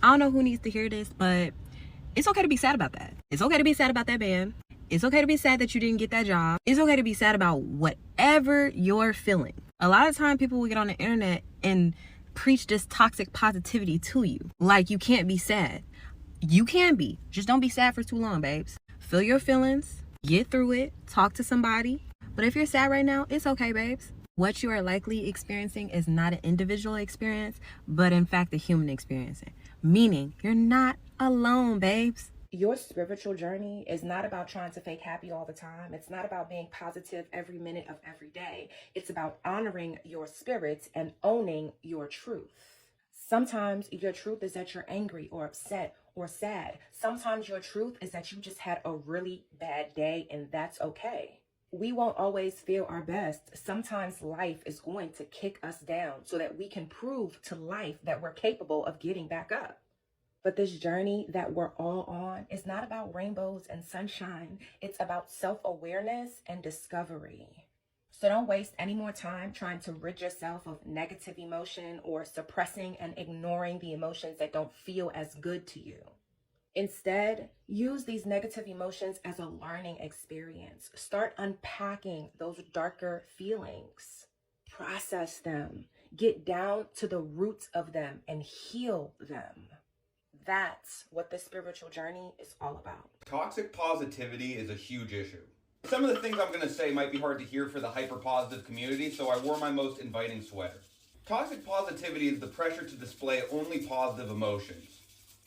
I don't know who needs to hear this, but it's okay to be sad about that. It's okay to be sad about that band. It's okay to be sad that you didn't get that job. It's okay to be sad about whatever you're feeling. A lot of time people will get on the internet and preach this toxic positivity to you. Like you can't be sad. You can be. Just don't be sad for too long, babes. Feel your feelings. Get through it. Talk to somebody. But if you're sad right now, it's okay, babes. What you are likely experiencing is not an individual experience, but in fact a human experience. Meaning you're not alone, babes. Your spiritual journey is not about trying to fake happy all the time. It's not about being positive every minute of every day. It's about honoring your spirit and owning your truth. Sometimes your truth is that you're angry or upset or sad. Sometimes your truth is that you just had a really bad day, and that's okay. We won't always feel our best. Sometimes life is going to kick us down so that we can prove to life that we're capable of getting back up. But this journey that we're all on is not about rainbows and sunshine. It's about self-awareness and discovery. So don't waste any more time trying to rid yourself of negative emotion or suppressing and ignoring the emotions that don't feel as good to you. Instead, use these negative emotions as a learning experience. Start unpacking those darker feelings. Process them. Get down to the roots of them and heal them. That's what the spiritual journey is all about. Toxic positivity is a huge issue. Some of the things I'm going to say might be hard to hear for the hyper-positive community, so I wore my most inviting sweater. Toxic positivity is the pressure to display only positive emotions.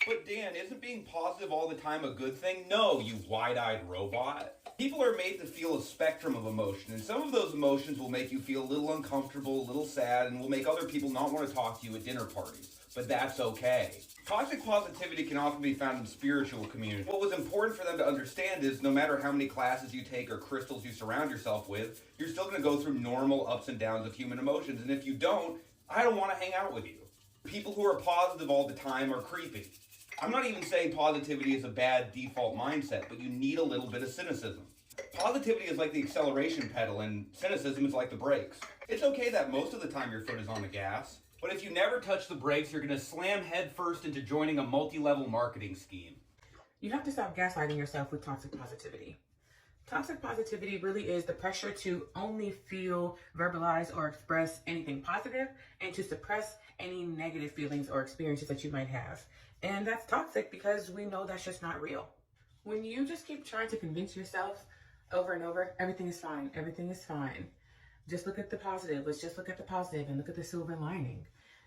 But Dan, isn't being positive all the time a good thing? No, you wide-eyed robot. People are made to feel a spectrum of emotion, and some of those emotions will make you feel a little uncomfortable, a little sad, and will make other people not want to talk to you at dinner parties. But that's okay. Toxic positivity can often be found in spiritual communities. What was important for them to understand is no matter how many classes you take or crystals you surround yourself with, you're still going to go through normal ups and downs of human emotions. And if you don't, I don't want to hang out with you. People who are positive all the time are creepy. I'm not even saying positivity is a bad default mindset, but you need a little bit of cynicism. Positivity is like the acceleration pedal and cynicism is like the brakes. It's okay that most of the time your foot is on the gas. But if you never touch the brakes, you're going to slam headfirst into joining a multi-level marketing scheme. You have to stop gaslighting yourself with toxic positivity. Toxic positivity really is the pressure to only feel, verbalize, or express anything positive and to suppress any negative feelings or experiences that you might have. And that's toxic because we know that's just not real. When you just keep trying to convince yourself over and over, everything is fine, everything is fine. Just look at the positive. Let's just look at the positive and look at the silver lining.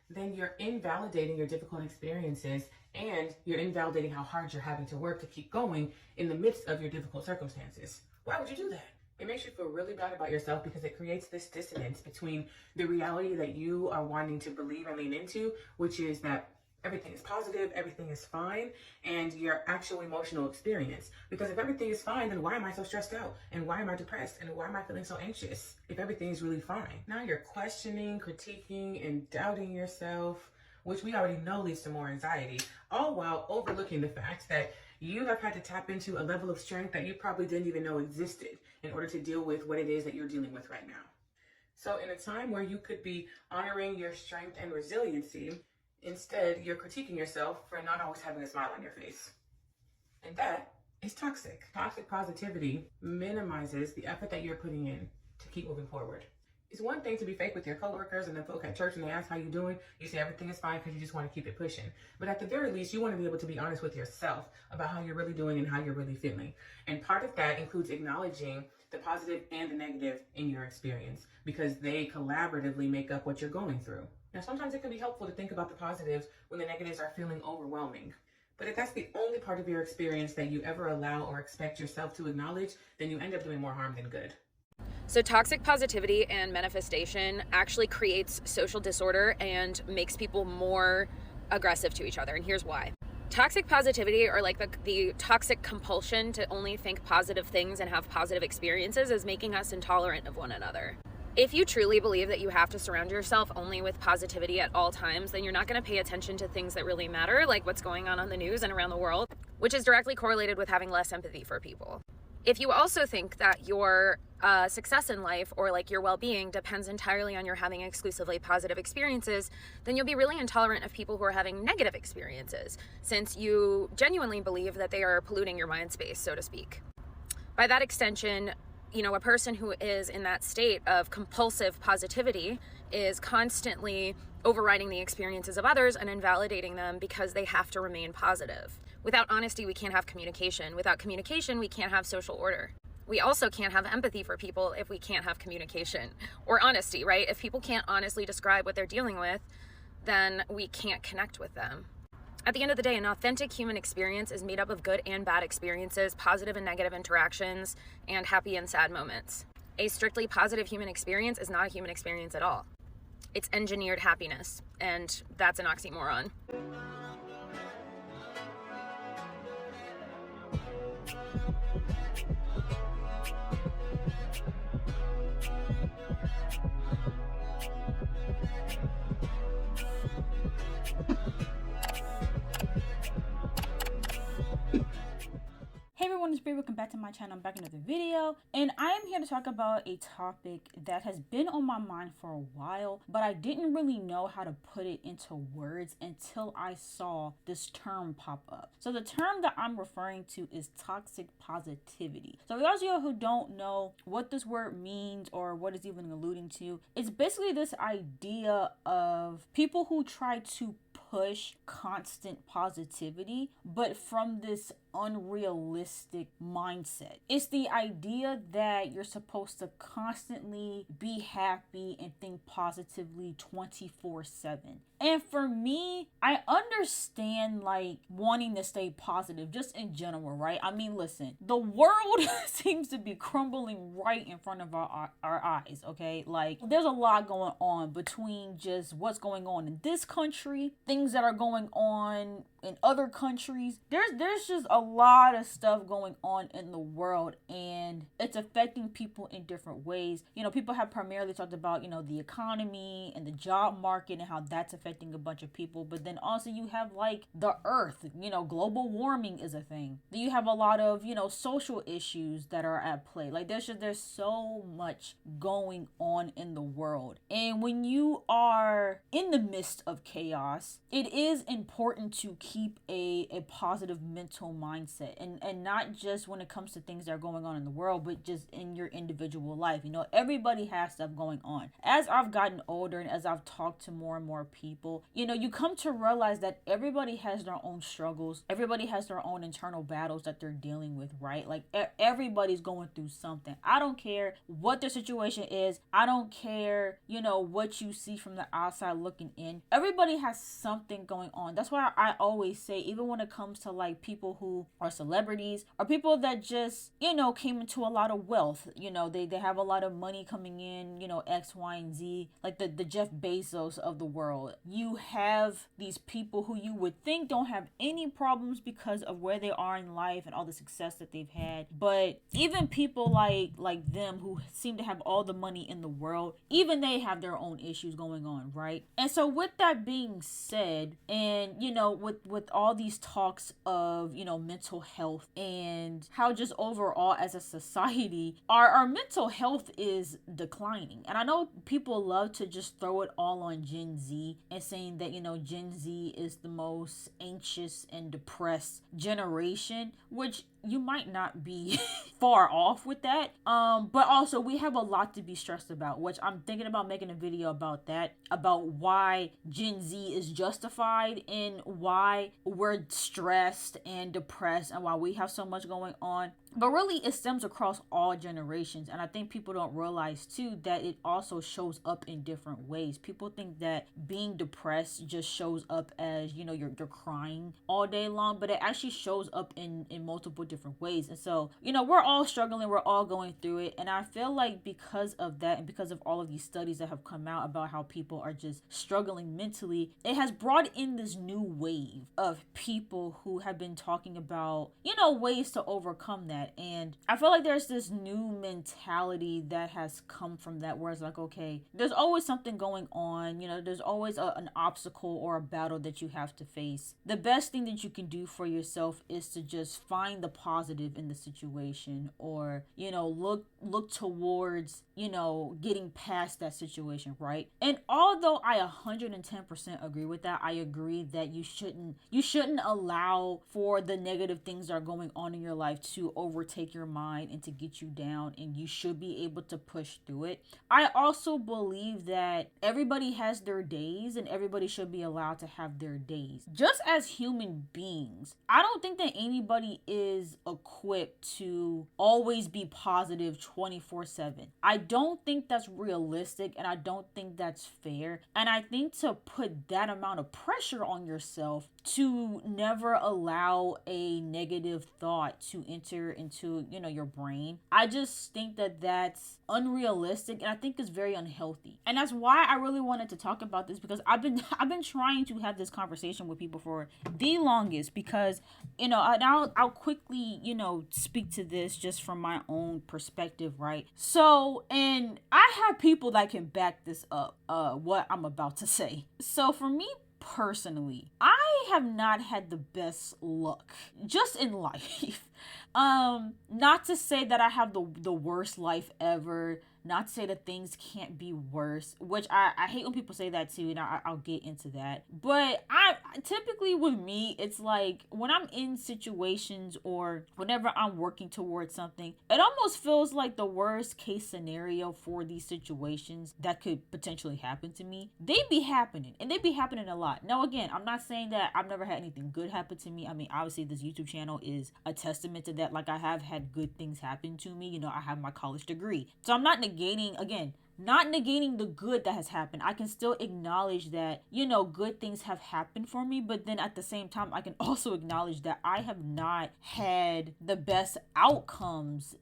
Then you're invalidating your difficult experiences and you're invalidating how hard you're having to work to keep going in the midst of your difficult circumstances. Why would you do that? It makes you feel really bad about yourself because it creates this dissonance between the reality that you are wanting to believe and lean into, which is that everything is positive, everything is fine, and your actual emotional experience. Because if everything is fine, then why am I so stressed out? And why am I depressed? And why am I feeling so anxious? If everything is really fine. Now you're questioning, critiquing, and doubting yourself, which we already know leads to more anxiety, all while overlooking the fact that you have had to tap into a level of strength that you probably didn't even know existed in order to deal with what it is that you're dealing with right now. So in a time where you could be honoring your strength and resiliency, instead, you're critiquing yourself for not always having a smile on your face. And that is toxic. Toxic positivity minimizes the effort that you're putting in to keep moving forward. It's one thing to be fake with your coworkers and then folk at church and they ask how you doing. You say everything is fine because you just want to keep it pushing. But at the very least, you want to be able to be honest with yourself about how you're really doing and how you're really feeling. And part of that includes acknowledging the positive and the negative in your experience because they collaboratively make up what you're going through. Now, sometimes it can be helpful to think about the positives when the negatives are feeling overwhelming. But if that's the only part of your experience that you ever allow or expect yourself to acknowledge, then you end up doing more harm than good. So toxic positivity and manifestation actually creates social disorder and makes people more aggressive to each other. And here's why. Toxic positivity, or like the toxic compulsion to only think positive things and have positive experiences, is making us intolerant of one another. If you truly believe that you have to surround yourself only with positivity at all times, then you're not going to pay attention to things that really matter, like what's going on the news and around the world, which is directly correlated with having less empathy for people. If you also think that your success in life or like your well-being depends entirely on your having exclusively positive experiences, then you'll be really intolerant of people who are having negative experiences, since you genuinely believe that they are polluting your mind space, so to speak. By that extension, you know, a person who is in that state of compulsive positivity is constantly overriding the experiences of others and invalidating them because they have to remain positive. Without honesty, we can't have communication. Without communication, we can't have social order. We also can't have empathy for people if we can't have communication or honesty, right? If people can't honestly describe what they're dealing with, then we can't connect with them. At the end of the day, an authentic human experience is made up of good and bad experiences, positive and negative interactions, and happy and sad moments. A strictly positive human experience is not a human experience at all. It's engineered happiness, and that's an oxymoron. Hey everyone, it's Brie. Welcome back to my channel. I'm back in another video, and I am here to talk about a topic that has been on my mind for a while, but I didn't really know how to put it into words until I saw this term pop up. So the term that I'm referring to is toxic positivity. So for those of you who don't know what this word means or what it's even alluding to, it's basically this idea of people who try to push constant positivity, but from this unrealistic mindset. It's the idea that you're supposed to constantly be happy and think positively 24/7. And for me, I understand like wanting to stay positive just in general, right? I mean, listen, the world seems to be crumbling right in front of our eyes, okay? Like there's a lot going on between just what's going on in this country, things that are going on in other countries. There's just a lot of stuff going on in the world, and it's affecting people in different ways. You know, people have primarily talked about, you know, the economy and the job market and how that's affecting a bunch of people, but then also you have like the earth, you know, global warming is a thing. Then you have a lot of, you know, social issues that are at play. Like there's so much going on in the world, and when you are in the midst of chaos, it is important to keep a positive mental mindset, and not just when it comes to things that are going on in the world, but just in your individual life. You know, everybody has stuff going on. As I've gotten older and as I've talked to more and more people, you know, you come to realize that everybody has their own struggles. Everybody has their own internal battles that they're dealing with, right? Like everybody's going through something. I don't care what their situation is. I don't care, you know, what you see from the outside looking in. Everybody has something going on. That's why I always say, even when it comes to like people who are celebrities or people that just, you know, came into a lot of wealth, you know, they have a lot of money coming in, you know, X, Y, and Z, like the Jeff Bezos of the world. You have these people who you would think don't have any problems because of where they are in life and all the success that they've had. But even people like them who seem to have all the money in the world, even they have their own issues going on, right? And so with that being said, and you know, with all these talks of, you know, mental health and how just overall as a society our mental health is declining. And I know people love to just throw it all on Gen Z and saying that, you know, Gen Z is the most anxious and depressed generation, which you might not be far off with that. But also we have a lot to be stressed about, which I'm thinking about making a video about that, about why Gen Z is justified and why we're stressed and depressed and why we have so much going on. But really, it stems across all generations. And I think people don't realize, too, that it also shows up in different ways. People think that being depressed just shows up as, you know, you're crying all day long. But it actually shows up in multiple different ways. And so, you know, we're all struggling. We're all going through it. And I feel like because of that and because of all of these studies that have come out about how people are just struggling mentally, it has brought in this new wave of people who have been talking about, you know, ways to overcome that. that. And I feel like there's this new mentality that has come from that, where it's like, okay, there's always something going on, you know, there's always an obstacle or a battle that you have to face. The best thing that you can do for yourself is to just find the positive in the situation, or, you know, look towards, you know, getting past that situation, right? And although I 110% agree with that, I agree that you shouldn't allow for the negative things that are going on in your life to overtake your mind and to get you down, and you should be able to push through it. I also believe that everybody has their days and everybody should be allowed to have their days. Just as human beings, I don't think that anybody is equipped to always be positive 24/7. I don't think that's realistic, and I don't think that's fair. And I think to put that amount of pressure on yourself to never allow a negative thought to enter into, you know, your brain, I just think that that's unrealistic, and I think it's very unhealthy. And that's why I really wanted to talk about this, because I've been trying to have this conversation with people for the longest, because, you know, I'll quickly, you know, speak to this just from my own perspective, right? So, and I have people that can back this up, what I'm about to say. So for me personally, I have not had the best luck just in life. Not to say that I have the worst life ever, not to say that things can't be worse, which I hate when people say that too, and I'll get into that. But I typically, with me, it's like when I'm in situations or whenever I'm working towards something, it almost feels like the worst case scenario for these situations that could potentially happen to me. They be happening, and they be happening a lot. Now, again, I'm not saying that I've never had anything good happen to me. I mean, obviously this YouTube channel is a testament to that. Like, I have had good things happen to me. You know, I have my college degree. So I'm not not negating the good that has happened. I can still acknowledge that, you know, good things have happened for me, but then at the same time, I can also acknowledge that I have not had the best outcomes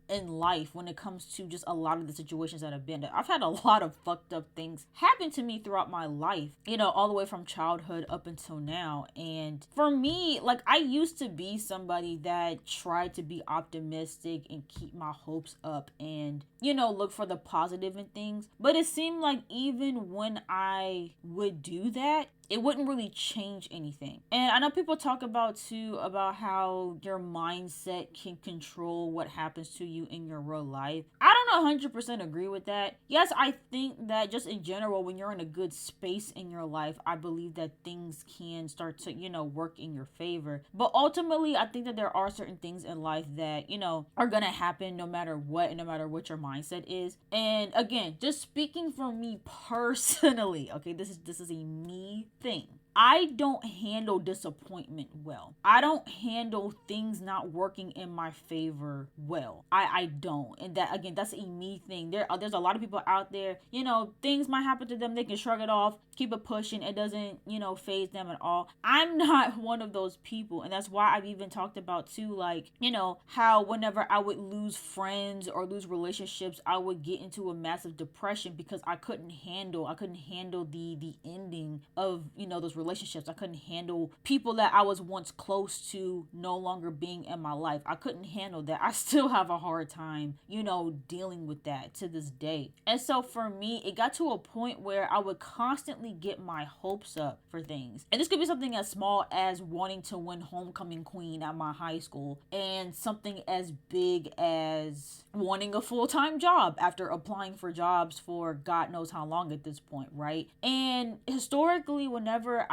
in life when it comes to just a lot of the situations that I've been in. I've had a lot of fucked up things happen to me throughout my life, you know, all the way from childhood up until now. And for me, like, I used to be somebody that tried to be optimistic and keep my hopes up and, you know, look for the positive in things. But it seemed like even when I would do that, it wouldn't really change anything. And I know people talk about too, about how your mindset can control what happens to you in your real life. I don't 100% agree with that. Yes, I think that just in general, when you're in a good space in your life, I believe that things can start to, you know, work in your favor. But ultimately, I think that there are certain things in life that, you know, are gonna happen no matter what, and no matter what your mindset is. And again, just speaking for me personally, okay, this is a me thing. I don't handle disappointment well. I don't handle things not working in my favor well. I don't. And that, again, that's a me thing. There's a lot of people out there, you know, things might happen to them. They can shrug it off, keep it pushing. It doesn't, you know, faze them at all. I'm not one of those people. And that's why I've even talked about too, like, you know, how whenever I would lose friends or lose relationships, I would get into a massive depression because I couldn't handle the ending of, you know, those relationships. I couldn't handle people that I was once close to no longer being in my life. I couldn't handle that. I still have a hard time, you know, dealing with that to this day. And so for me, it got to a point where I would constantly get my hopes up for things. And this could be something as small as wanting to win homecoming queen at my high school, and something as big as wanting a full-time job after applying for jobs for God knows how long at this point, right? And historically, whenever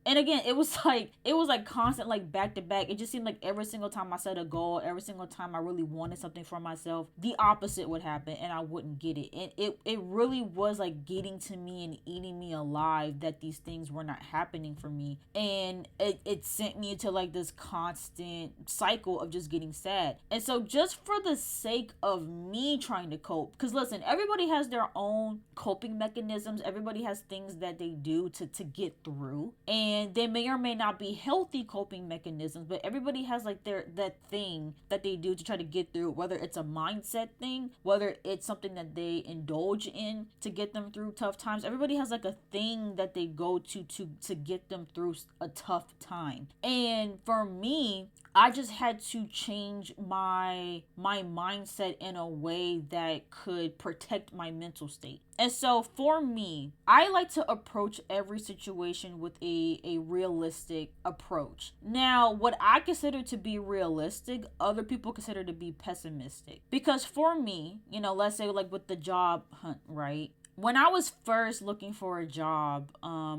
and again, it was like constant, like back to back. It just seemed like every single time I set a goal, every single time I really wanted something for myself, the opposite would happen and I wouldn't get it. And it really was like getting to me and eating me alive that these things were not happening for me. And it sent me into like this constant cycle of just getting sad. And so just for the sake of me trying to cope, because listen, everybody has their own coping mechanisms. Everybody has things that they do to get through. And they may or may not be healthy coping mechanisms, but everybody has like that thing that they do to try to get through, whether it's a mindset thing, whether it's something that they indulge in to get them through tough times. Everybody has like a thing that they go to get them through a tough time. And for me, I just had to change my mindset in a way that could protect my mental state. And so for me, I like to approach every situation with a realistic approach. Now, what I consider to be realistic, other people consider to be pessimistic. Because for me, let's say like with the job hunt, right? When I was first looking for a job,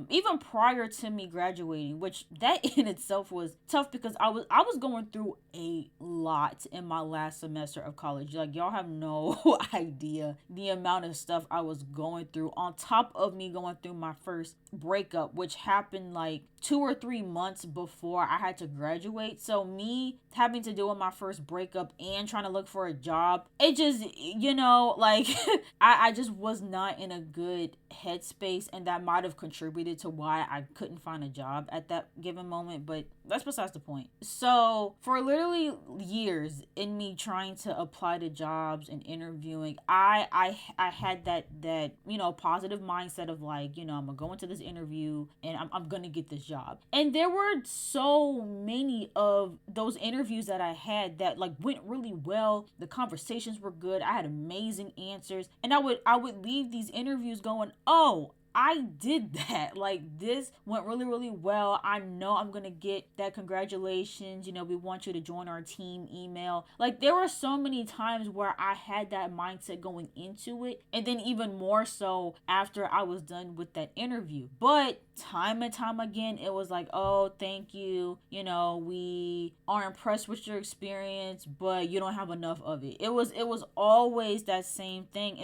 even prior to me graduating, which that in itself was tough because I was going through a lot in my last semester of college. Like, y'all have no idea the amount of stuff I was going through, on top of me going through my first breakup, which happened like 2 or 3 months before I had to graduate. So me having to deal with my first breakup and trying to look for a job, it just, like I just was not in a good headspace, and that might have contributed to why I couldn't find a job at that given moment, but that's besides the point. So for literally years in me trying to apply to jobs and interviewing, I had that positive mindset of like, I'm gonna go into this interview and I'm gonna get this job. And there were so many of those interviews that I had that like went really well. The conversations were good. I had amazing answers, and I would leave these interviews going, oh, I did that. Like, this went really, really well. I know I'm going to get that congratulations, we want you to join our team email. Like, there were so many times where I had that mindset going into it, and then even more so after I was done with that interview. But time and time again, it was like, oh, thank you. We are impressed with your experience, but you don't have enough of it. It was always that same thing.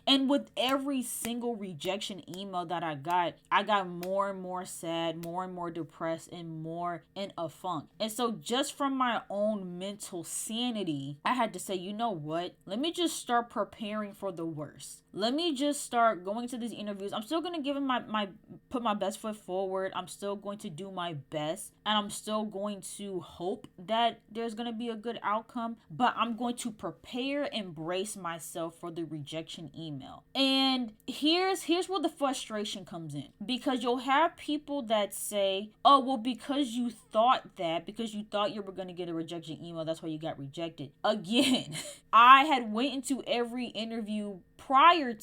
And with every single rejection email that I got more and more sad, more and more depressed, and more in a funk. And so just from my own mental sanity, I had to say, you know what? Let me just start preparing for the worst. Let me just start going to these interviews. I'm still going to give them put my best foot forward. I'm still going to do my best, and I'm still going to hope that there's going to be a good outcome, but I'm going to prepare and brace myself for the rejection email. And here's where the frustration comes in, because you'll have people that say, oh, well, because you thought you were going to get a rejection email, that's why you got rejected. Again, I had went into every interview prior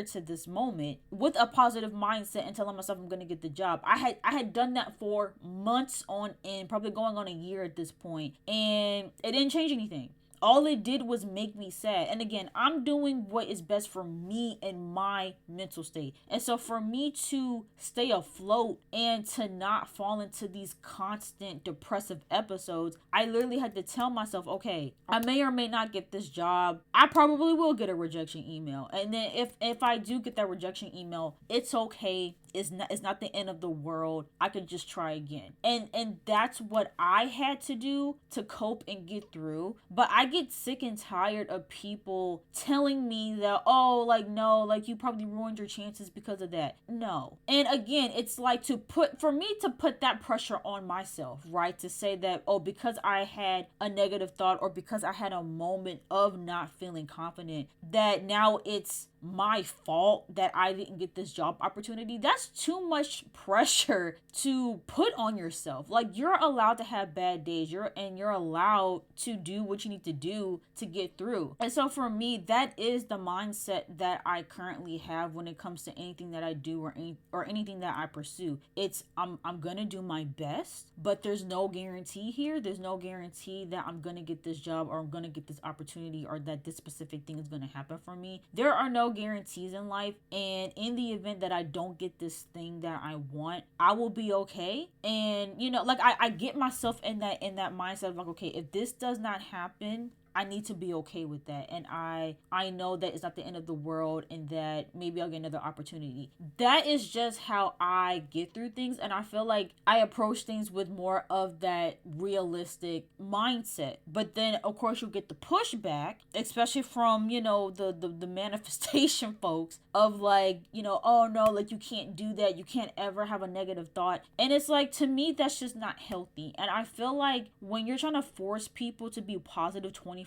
to this moment with a positive mindset and telling myself I'm going to get the job. I had done that for months on end, probably going on a year at this point, and it didn't change anything. All it did was make me sad. And again, I'm doing what is best for me and my mental state. And so for me to stay afloat and to not fall into these constant depressive episodes, I literally had to tell myself, okay, I may or may not get this job. I probably will get a rejection email. And then if I do get that rejection email, it's okay. It's not the end of the world. I could just try again. And that's what I had to do to cope and get through. But I get sick and tired of people telling me that, oh, like, no, like, you probably ruined your chances because of that. No. And again, it's like for me to put that pressure on myself, right? To say that, oh, because I had a negative thought or because I had a moment of not feeling confident, that now it's my fault that I didn't get this job opportunity. That's too much pressure to put on yourself. Like, you're allowed to have bad days. You're allowed to do what you need to do to get through. And so for me, that is the mindset that I currently have when it comes to anything that I do or anything that I pursue. It's I'm gonna do my best, but there's no guarantee here. There's no guarantee that I'm gonna get this job or I'm gonna get this opportunity or that this specific thing is gonna happen for me. There are no guarantees in life, and in the event that I don't get this thing that I want, I will be okay. And like I get myself in that mindset of like, okay, if this does not happen, I need to be okay with that. And I know that it's not the end of the world and that maybe I'll get another opportunity. That is just how I get through things. And I feel like I approach things with more of that realistic mindset. But then, of course, you'll get the pushback, especially from, the manifestation folks of like, oh no, like you can't do that. You can't ever have a negative thought. And it's like, to me, that's just not healthy. And I feel like when you're trying to force people to be positive 24/7,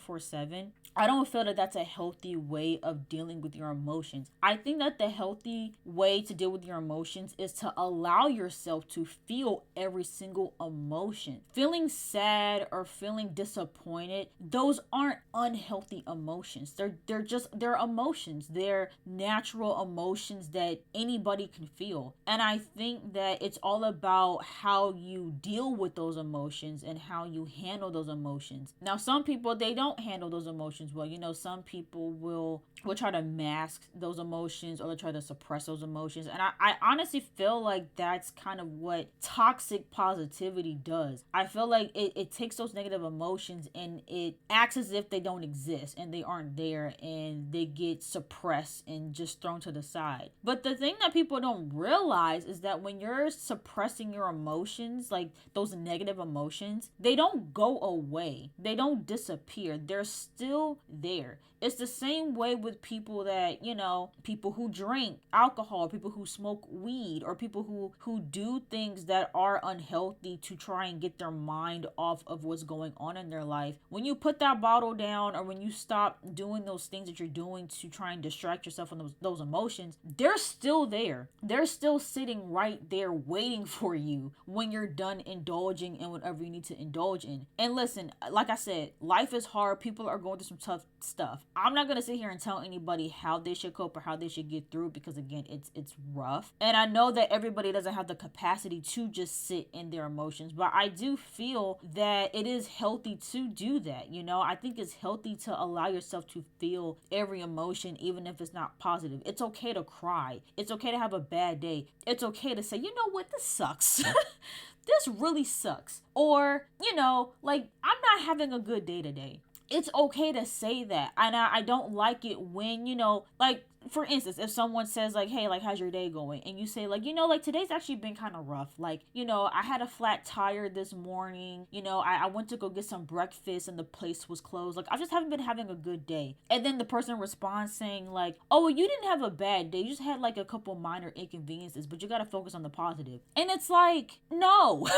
I don't feel that that's a healthy way of dealing with your emotions. I think that the healthy way to deal with your emotions is to allow yourself to feel every single emotion. Feeling sad or feeling disappointed, those aren't unhealthy emotions. They're emotions. They're natural emotions that anybody can feel. And I think that it's all about how you deal with those emotions and how you handle those emotions. Now, some people, they don't handle those emotions well. You know, some people will try to mask those emotions, or they try to suppress those emotions. And I honestly feel like that's kind of what toxic positivity does. I feel like it takes those negative emotions and it acts as if they don't exist and they aren't there, and they get suppressed and just thrown to the side. But the thing that people don't realize is that when you're suppressing your emotions, like those negative emotions, they don't go away. They don't disappear. They're still there. It's the same way with people that, you know, people who drink alcohol, people who smoke weed, or people who do things that are unhealthy to try and get their mind off of what's going on in their life. When you put that bottle down, or when you stop doing those things that you're doing to try and distract yourself from those emotions, they're still there. They're still sitting right there waiting for you when you're done indulging in whatever you need to indulge in. And listen, like I said, life is hard. People are going through some tough stuff. I'm not gonna sit here and tell anybody how they should cope or how they should get through, because again, it's rough. And I know that everybody doesn't have the capacity to just sit in their emotions, but I do feel that it is healthy to do that. You know, I think it's healthy to allow yourself to feel every emotion, even if it's not positive. It's okay to cry. It's okay to have a bad day. It's okay to say, you know what, this sucks. This really sucks. Or, you know, like, I'm not having a good day today. It's okay to say that. And I don't like it when, you know, like, for instance, if someone says like, hey, like, how's your day going? And you say like, you know, like, today's actually been kind of rough. Like, you know, I had a flat tire this morning. You know, I went to go get some breakfast and the place was closed. Like, I just haven't been having a good day. And then the person responds saying like, oh, well, you didn't have a bad day. You just had like a couple minor inconveniences, but you got to focus on the positive. And it's like, no.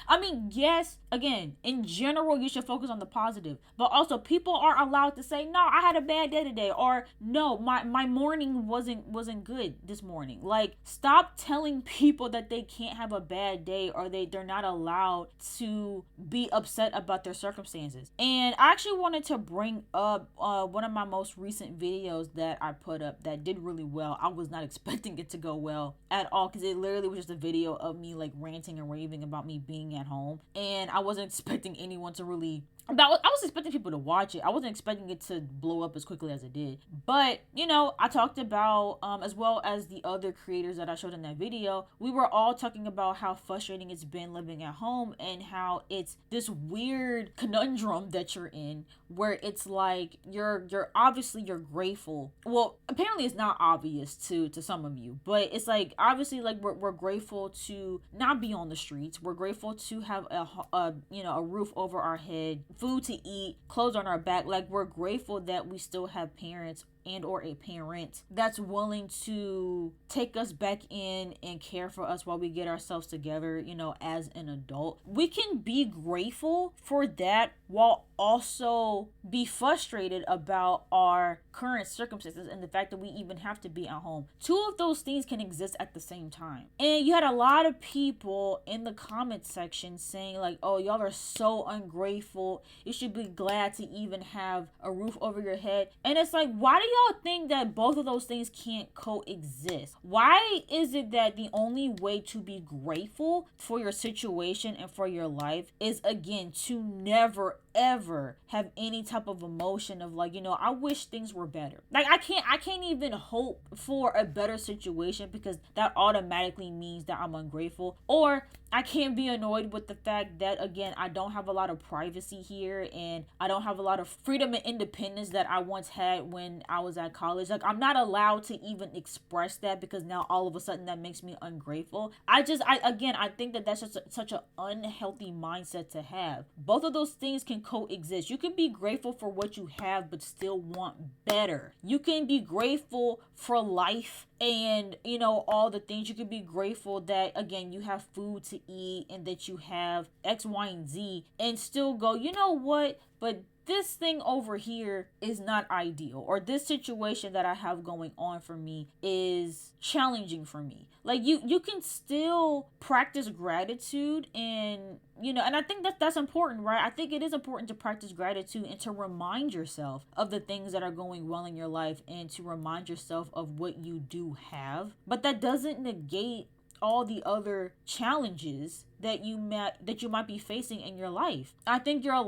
I mean, yes, again, in general, you should focus on the positive. But also, people are allowed to say, no, I had a bad day today. Or no, my morning wasn't good this morning. Like, stop telling people that they can't have a bad day, or they're not allowed to be upset about their circumstances. And I actually wanted to bring up one of my most recent videos that I put up that did really well. I was not expecting it to go well at all, because it literally was just a video of me like ranting and raving about me being at home, and I wasn't expecting anyone to really I was expecting people to watch it. I wasn't expecting it to blow up as quickly as it did. But, you know, I talked about, as well as the other creators that I showed in that video, we were all talking about how frustrating it's been living at home, and how it's this weird conundrum that you're in, where it's like you're obviously you're grateful. Well, apparently it's not obvious to some of you, but it's like obviously like we're grateful to not be on the streets. We're grateful to have a roof over our head, food to eat, clothes on our back. Like, we're grateful that we still have parents and or a parent that's willing to take us back in and care for us while we get ourselves together, you know, as an adult. We can be grateful for that while also be frustrated about our current circumstances and the fact that we even have to be at home. Two of those things can exist at the same time. And you had a lot of people in the comment section saying like, oh, y'all are so ungrateful. You should be glad to even have a roof over your head. And it's like, why do y'all think that both of those things can't coexist? Why is it that the only way to be grateful for your situation and for your life is, again, to never ever have any type of emotion of like, you know, I wish things were better. Like, I can't even hope for a better situation, because that automatically means that I'm ungrateful. Or I can't be annoyed with the fact that, again, I don't have a lot of privacy here, and I don't have a lot of freedom and independence that I once had when I was at college. Like, I'm not allowed to even express that, because now all of a sudden that makes me ungrateful. I think that that's just such an unhealthy mindset to have. Both of those things can coexist. You can be grateful for what you have but still want better. You can be grateful for life and, you know, all the things. You can be grateful that, again, you have food to eat and that you have X, Y, and Z, and still go, you know what? but this thing over here is not ideal, or this situation that I have going on for me is challenging for me. Like you can still practice gratitude, and and I think that's important, right? I think it is important to practice gratitude and to remind yourself of the things that are going well in your life, and to remind yourself of what you do have. But that doesn't negate all the other challenges that you might be facing in your life. I think you're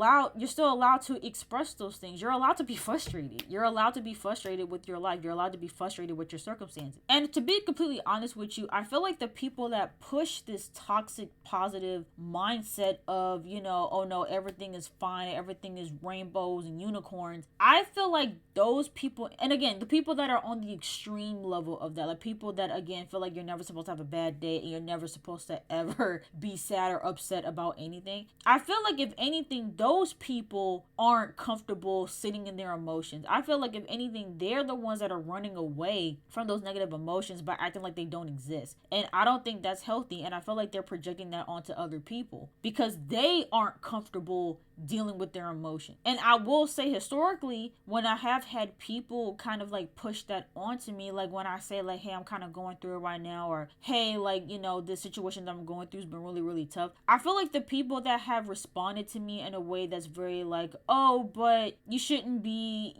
still allowed to express those things. You're allowed to be frustrated. You're allowed to be frustrated with your life. You're allowed to be frustrated with your circumstances. And to be completely honest with you, I feel like the people that push this toxic positive mindset of, oh no, everything is fine, everything is rainbows and unicorns, I feel like those people, and again, the people that are on the extreme level of that, like people that again feel like you're never supposed to have a bad day and you're never supposed to ever be sad or upset about anything. I feel like if anything, those people aren't comfortable sitting in their emotions. I feel like if anything, they're the ones that are running away from those negative emotions by acting like they don't exist. And I don't think that's healthy. And I feel like they're projecting that onto other people because they aren't comfortable dealing with their emotion. And I will say historically, when I have had people kind of like push that onto me, like when I say like, hey, I'm kind of going through it right now, or hey, like, this situation that I'm going through has been really, really tough. I feel like the people that have responded to me in a way that's very like, oh, but you shouldn't be,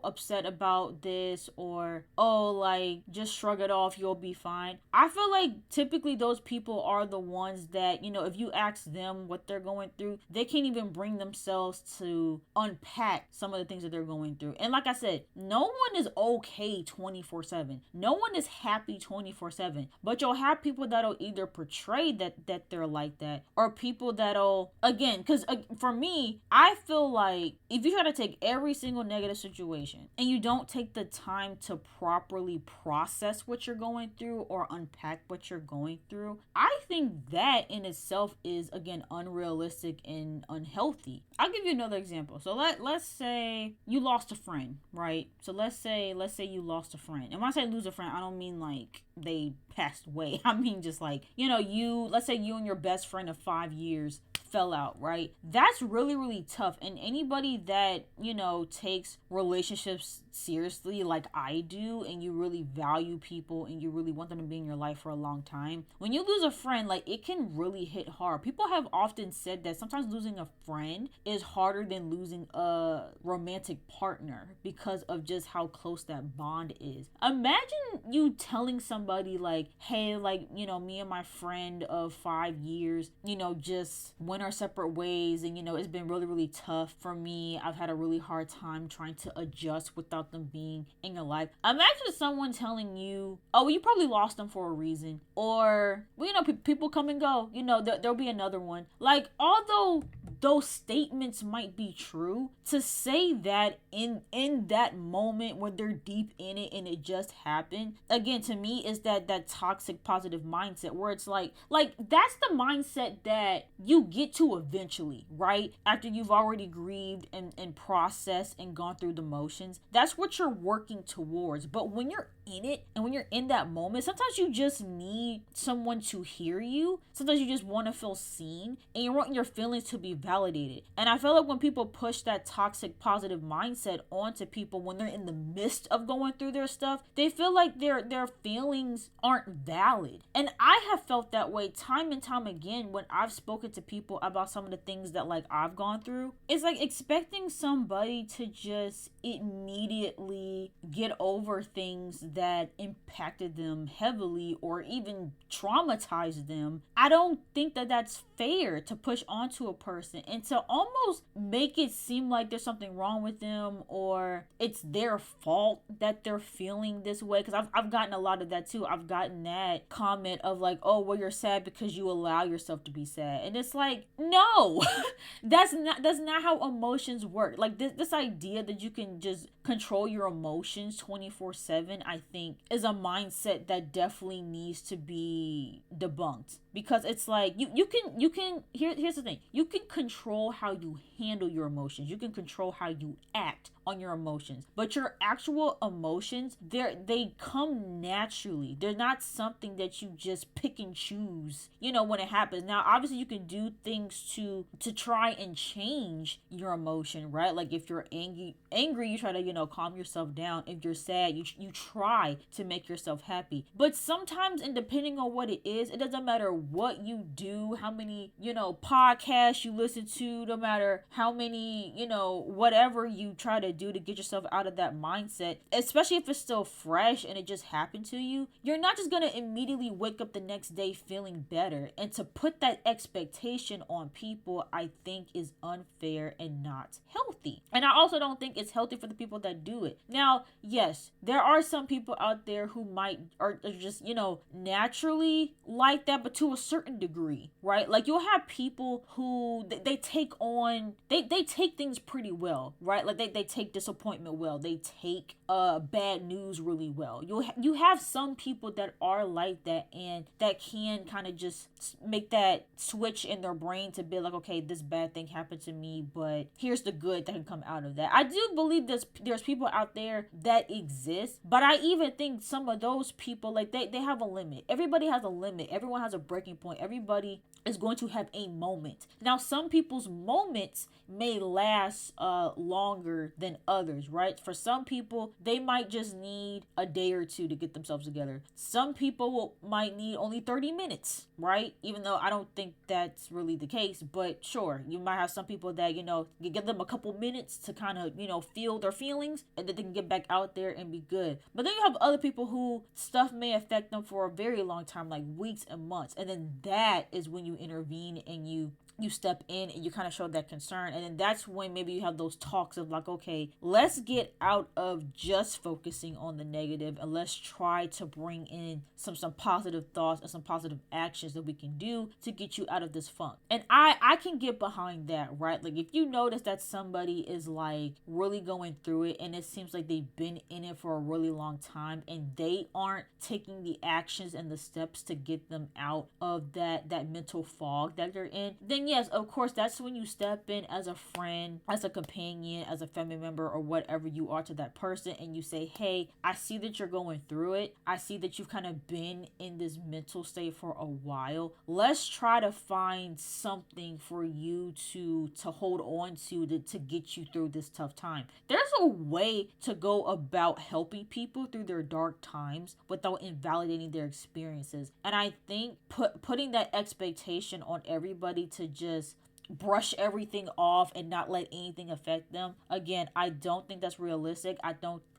upset about this, or oh, like just shrug it off, you'll be fine. I feel like typically those people are the ones that, if you ask them what they're going through, they can't even bring themselves to unpack some of the things that they're going through. And like I said, no one is okay 24/7. No one is happy 24/7. But you'll have people that'll either portray that they're like that, or people that'll, again, because for me, I feel like if you try to take every single negative situation and you don't take the time to properly process what you're going through or unpack what you're going through, I think that in itself is, again, unrealistic and unhealthy. I'll give you another example. So let's say you lost a friend, right? So let's say you lost a friend. And when I say lose a friend, I don't mean like they passed away. I mean just like, let's say you and your best friend of 5 years fell out, right? That's really, really tough. And anybody that, takes relationships seriously like I do, and you really value people and you really want them to be in your life for a long time, when you lose a friend, like it can really hit hard. People have often said that sometimes losing a friend is harder than losing a romantic partner because of just how close that bond is. Imagine you telling somebody like, hey, like, me and my friend of 5 years, just went our separate ways, and it's been really, really tough for me. I've had a really hard time trying to adjust without them being in your life. Imagine someone telling you, oh, well, you probably lost them for a reason, or well, people come and go, there'll be another one. Like, although those statements might be true, to say that in that moment when they're deep in it and it just happened, again, to me is that toxic positive mindset where it's like that's the mindset that you get to eventually, right? After you've already grieved and processed and gone through the motions, that's what you're working towards. But when you're in it and when you're in that moment, sometimes you just need someone to hear you. Sometimes you just want to feel seen, and you want your feelings to be validated. And I feel like when people push that toxic positive mindset onto people when they're in the midst of going through their stuff, they feel like their feelings aren't valid. And I have felt that way time and time again when I've spoken to people about some of the things that like I've gone through. It's like expecting somebody to just immediately get over things that impacted them heavily or even traumatized them. I don't think that that's fair to push onto a person and to almost make it seem like there's something wrong with them or it's their fault that they're feeling this way. Because I've gotten a lot of that too. I've gotten that comment of like, oh, well, you're sad because you allow yourself to be sad. And it's like, no, that's not how emotions work. Like this idea that you can just control your emotions 24/7, I think is a mindset that definitely needs to be debunked. because it's like you can here's the thing. You can control how you handle your emotions. You can control how you act on your emotions, but your actual emotions, they come naturally. They're not something that you just pick and choose, when it happens. Now obviously you can do things to try and change your emotion, right? Like if you're angry, you try to calm yourself down. If you're sad, you try to make yourself happy. But sometimes, and depending on what it is, it doesn't matter what you do, how many podcasts you listen to, no matter how many whatever you try to do to get yourself out of that mindset, especially if it's still fresh and it just happened to you, you're not just gonna immediately wake up the next day feeling better. And to put that expectation on people, I think is unfair and not healthy. And I also don't think it's healthy for the people that do it. Now, yes, there are some people out there who are just naturally like that, but to a certain degree, right? Like you'll have people who they take on they take things pretty well, right? Like they take disappointment well. They take bad news really well. You have some people that are like that, and that can kind of just make that switch in their brain to be like, okay, this bad thing happened to me, but here's the good that can come out of that. I do believe there's people out there that exist, but I even think some of those people, like they have a limit. Everybody has a limit. Everyone has a breaking point. Everybody is going to have a moment. Now, some people's moments may last longer than others, right? For some people, they might just need a day or two to get themselves together. Some people might need only 30 minutes, right? Even though I don't think that's really the case, but sure, you might have some people that, you give them a couple minutes to kind of, feel their feelings, and then they can get back out there and be good. But then you have other people who stuff may affect them for a very long time, like weeks and months. And then that is when you intervene and you step in and you kind of show that concern. And then that's when maybe you have those talks of like, okay, let's get out of just focusing on the negative and let's try to bring in some positive thoughts and some positive actions that we can do to get you out of this funk. And I can get behind that, right? Like if you notice that somebody is like really going through it and it seems like they've been in it for a really long time and they aren't taking the actions and the steps to get them out of that mental fog that they're in, then yes, of course, that's when you step in as a friend, as a companion, as a family member, or whatever you are to that person, and you say, hey, I see that you're going through it. I see that you've kind of been in this mental state for a while. Let's try to find something for you to hold on to get you through this tough time. There's a way to go about helping people through their dark times without invalidating their experiences. And I think putting that expectation on everybody to just brush everything off and not let anything affect them, again, I don't think that's realistic. I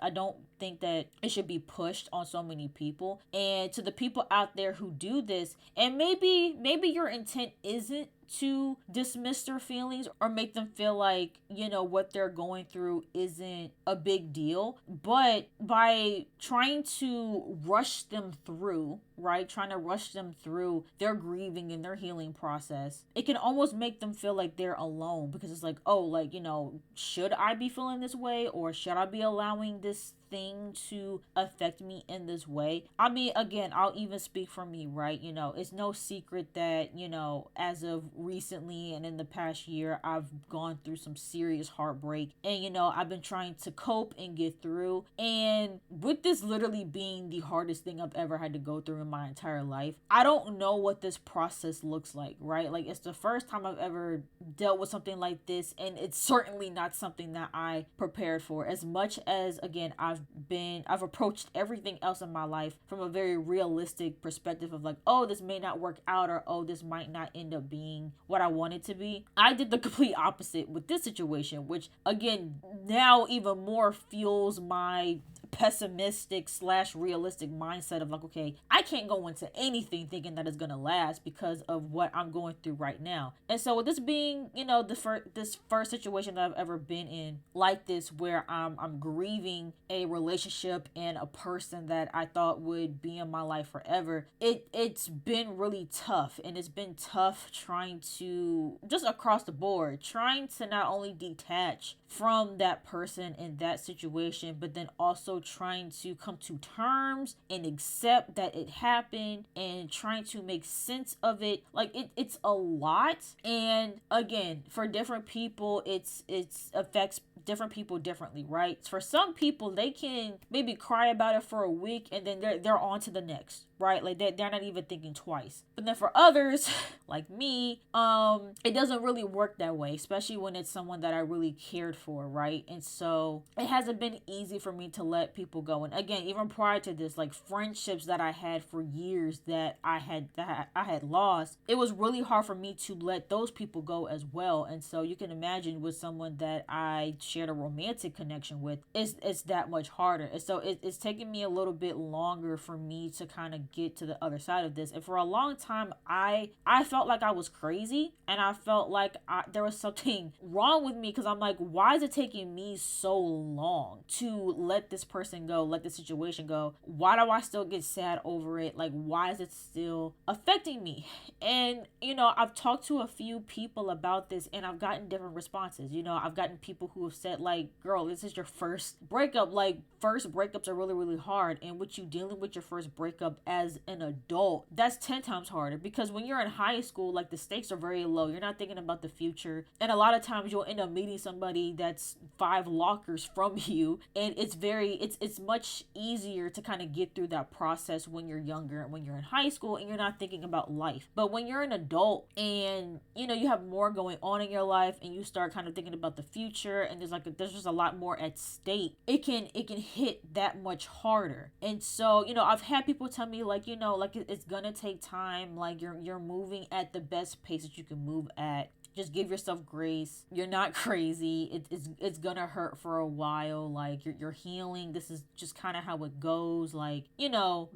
don't think that it should be pushed on so many people. And to the people out there who do this, and maybe your intent isn't to dismiss their feelings or make them feel like, what they're going through isn't a big deal. But by trying to rush them through, right? Trying to rush them through their grieving and their healing process, it can almost make them feel like they're alone, because it's like, oh, like, should I be feeling this way, or should I be allowing this thing to affect me in this way? I mean, again, I'll even speak for me, right? It's no secret that, as of recently and in the past year, I've gone through some serious heartbreak, and I've been trying to cope and get through. And with this literally being the hardest thing I've ever had to go through in my entire life, I don't know what this process looks like, right? Like, it's the first time I've ever dealt with something like this, and it's certainly not something that I prepared for. As much as, again, I've approached everything else in my life from a very realistic perspective of like, oh, this may not work out, or oh, this might not end up being what I want it to be. I did the complete opposite with this situation, which again now even more fuels my pessimistic / realistic mindset of like, okay, I can't go into anything thinking that it's gonna last because of what I'm going through right now. And so with this being, this first situation that I've ever been in like this, where I'm grieving a relationship and a person that I thought would be in my life forever, it's been really tough. And it's been tough trying to, just across the board, trying to not only detach from that person in that situation, but then also trying to come to terms and accept that it happened and trying to make sense of it. Like it's a lot. And again, for different people, it's affects different people differently, right? For some people, they can maybe cry about it for a week and then they're on to the next, right? Like they're not even thinking twice. But then for others, like me, it doesn't really work that way, especially when it's someone that I really cared for, right? And so it hasn't been easy for me to let people go. And again, even prior to this, like friendships that I had for years that I had lost, it was really hard for me to let those people go as well. And so you can imagine with someone that I shared a romantic connection with, it's that much harder. And so it's taken me a little bit longer for me to kind of get to the other side of this. And for a long time, I felt like I was crazy, and I felt like there was something wrong with me, because I'm like, why is it taking me so long to let this person go, let this situation go? Why do I still get sad over it? Like, why is it still affecting me? And I've talked to a few people about this, and I've gotten different responses. I've gotten people who have said, like, girl, this is your first breakup. Like, first breakups are really, really hard, and with you dealing with your first breakup as an adult, that's 10 times harder, because when you're in high school, like, the stakes are very low. You're not thinking about the future, and a lot of times you'll end up meeting somebody that's 5 lockers from you, and it's much easier to kind of get through that process when you're younger and when you're in high school and you're not thinking about life. But when you're an adult and you have more going on in your life, and you start kind of thinking about the future, and there's just a lot more at stake, it can hit that much harder. And so I've had people tell me, like, like, it's gonna take time, like you're moving at the best pace that you can move at. Just give yourself grace. You're not crazy. It's gonna hurt for a while. Like, you're healing. This is just kind of how it goes. Like,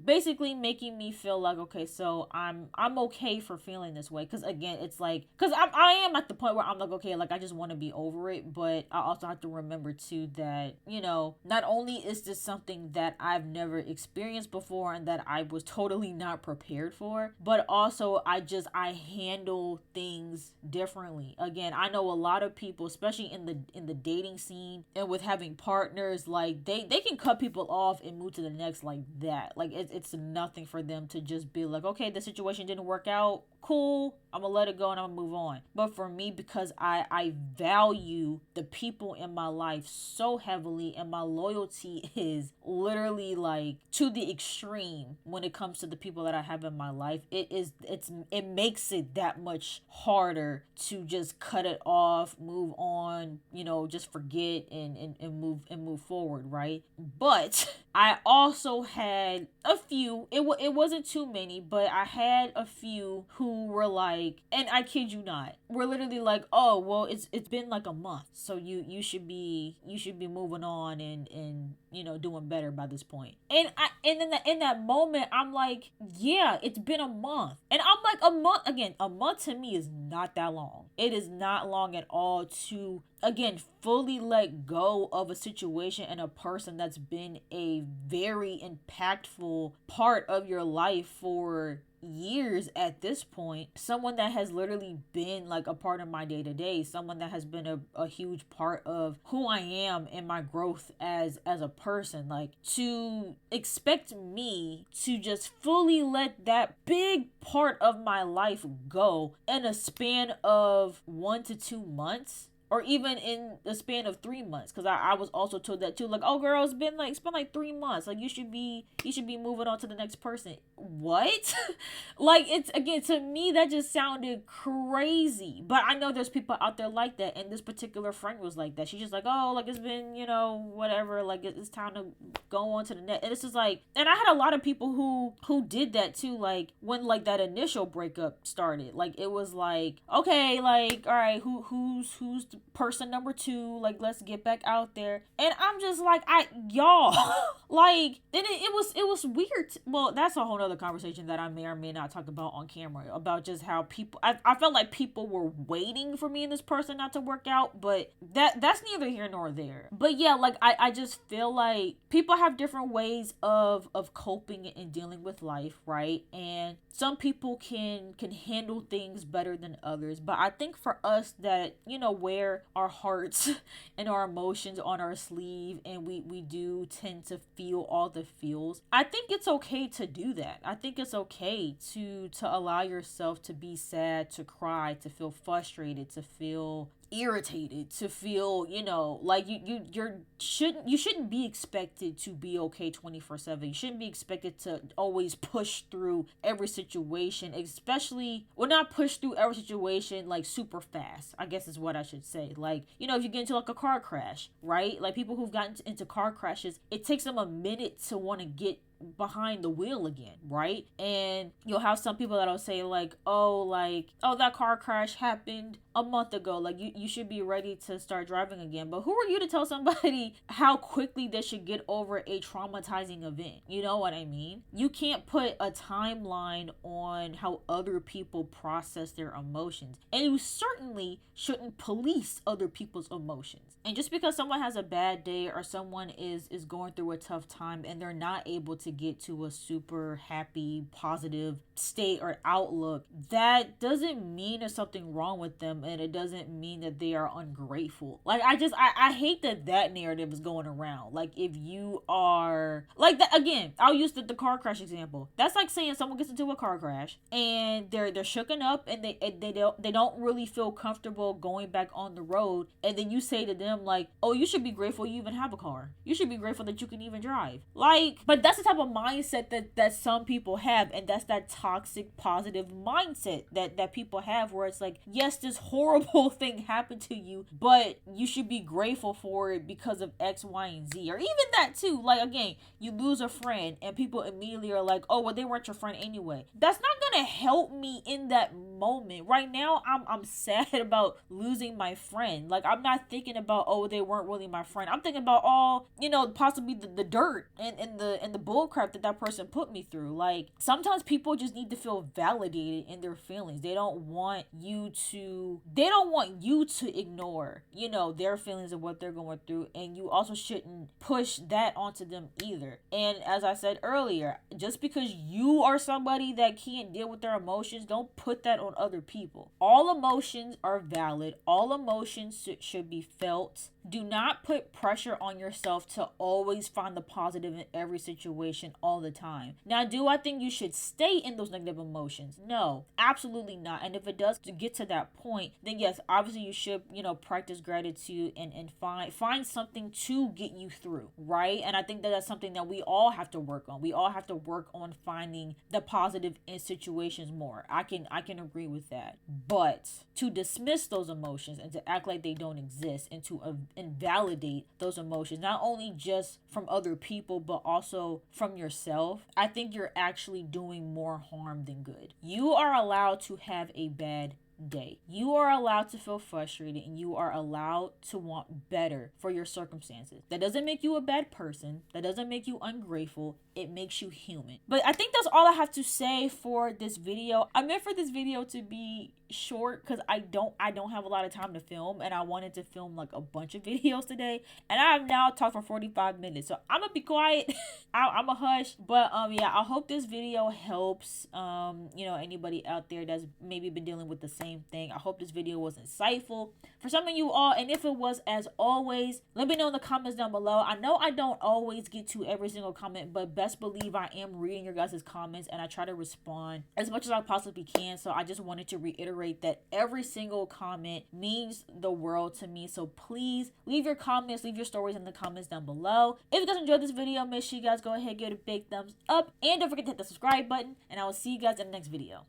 basically making me feel like, okay, so I'm okay for feeling this way. Because again, it's like, because I am at the point where I'm like, okay, like, I just want to be over it. But I also have to remember too that not only is this something that I've never experienced before and that I was totally not prepared for, but also I handle things differently. Again, I know a lot of people, especially in the dating scene and with having partners, like they can cut people off and move to the next like that. Like it's nothing for them to just be like, okay, the situation didn't work out, cool, I'm gonna let it go and I'm gonna move on. But for me, because I value the people in my life so heavily, and my loyalty is literally like to the extreme when it comes to the people that I have in my life, it makes it that much harder to just cut it off, move on, just forget and move forward, right? But I also had a few, it wasn't too many, but I had a few who were like, and I kid you not, we're literally like, oh, well, it's been like a month, so you should be moving on and doing better by this point. And in that moment, I'm like, yeah, it's been a month. And I'm like, a month to me is not that long. It is not long at all to, again, fully let go of a situation and a person that's been a very impactful part of your life for years at this point. Someone that has literally been like a part of my day-to-day, someone that has been a huge part of who I am and my growth as a person. Like, to expect me to just fully let that big part of my life go in a span of 1 to 2 months, or even in the span of 3 months, because I was also told that too, like, oh girl, it's been like 3 months, like you should be moving on to the next person. What? Like, it's, again, to me that just sounded crazy. But I know there's people out there like that, and this particular friend was like that. She's just like, oh, like, it's been whatever, like it's time to go on to the next. And it's just like, and I had a lot of people who did that too, like when like that initial breakup started. Like, it was like, okay, like, all right, who's person number 2, like, let's get back out there. And I'm just like, y'all like, then it was weird. Well, that's a whole other conversation that I may or may not talk about on camera, about just how people, I felt like people were waiting for me and this person not to work out, but that's neither here nor there. But yeah, like, I just feel like people have different ways of coping and dealing with life, right? And some people can handle things better than others. But I think for us that, where wear our hearts and our emotions on our sleeve, and we do tend to feel all the feels. I think it's okay to do that. I think it's okay to allow yourself to be sad, to cry, to feel frustrated, to feel irritated, to feel, you know, like you shouldn't be expected to be okay 24/7. You shouldn't be expected to always push through every situation, especially, well, not push through every situation like super fast, I guess is what I should say. Like, you know, if you get into like a car crash, right? Like people who've gotten into car crashes, it takes them a minute to want to get behind the wheel again, right? And you'll have some people that'll say like, oh, that car crash happened a month ago, like you should be ready to start driving again. But who are you to tell somebody how quickly they should get over a traumatizing event? You know what I mean? You can't put a timeline on how other people process their emotions, and you certainly shouldn't police other people's emotions. And just because someone has a bad day or someone is going through a tough time and they're not able to get to a super happy, positive state or outlook, that doesn't mean there's something wrong with them, and it doesn't mean that they are ungrateful. Like, I hate that narrative is going around. Like, if you are like that, again, I'll use the car crash example. That's like saying someone gets into a car crash and they're shooken up and they don't really feel comfortable going back on the road, and then you say to them like, oh, you should be grateful you even have a car. You should be grateful that you can even drive. Like, but that's the type of mindset that some people have, and that's that toxic positive mindset that people have, where it's like, yes, this horrible thing happened to you, but you should be grateful for it because of X, Y, and Z. Or even that too, like, again, you lose a friend and people immediately are like, oh, well, they weren't your friend anyway. That's not gonna help me in that moment. Right now, I'm sad about losing my friend. Like, I'm not thinking about, oh, they weren't really my friend. I'm thinking about all, you know, possibly the dirt and the bull crap that person put me through. Like, sometimes people just need to feel validated in their feelings. They don't want you to ignore, you know, their feelings and what they're going through, and you also shouldn't push that onto them either. And as I said earlier, just because you are somebody that can't deal with their emotions, don't put that on other people. All emotions are valid. All emotions should be felt. Do not put pressure on yourself to always find the positive in every situation all the time. Now, do I think you should stay in those negative emotions? No, absolutely not. And if it does get to that point, then yes, obviously you should, you know, practice gratitude and find something to get you through, right? And I think that's something that we all have to work on. We all have to work on finding the positive in situations more. I can agree with that. But to dismiss those emotions and to act like they don't exist, and to invalidate those emotions, not only just from other people but also from yourself, I think you're actually doing more harm than good. You are allowed to have a bad day. You are allowed to feel frustrated, and you are allowed to want better for your circumstances. That doesn't make you a bad person. That doesn't make you ungrateful. It makes you human. But I think that's all I have to say for this video. I meant for this video to be short because I don't have a lot of time to film, and I wanted to film like a bunch of videos today, and I have now talked for 45 minutes, so I'm gonna be quiet. I'm a hush. But yeah, I hope this video helps you know, anybody out there that's maybe been dealing with the same thing. I hope this video was insightful for some of you all, and if it was, as always, let me know in the comments down below. I know I don't always get to every single comment, but best believe I am reading your guys' comments, and I try to respond as much as I possibly can. So I just wanted to reiterate that every single comment means the world to me. So please leave your comments, leave your stories in the comments down below. If you guys enjoyed this video, make sure you guys go ahead and give it a big thumbs up, and don't forget to hit the subscribe button, and I will see you guys in the next video.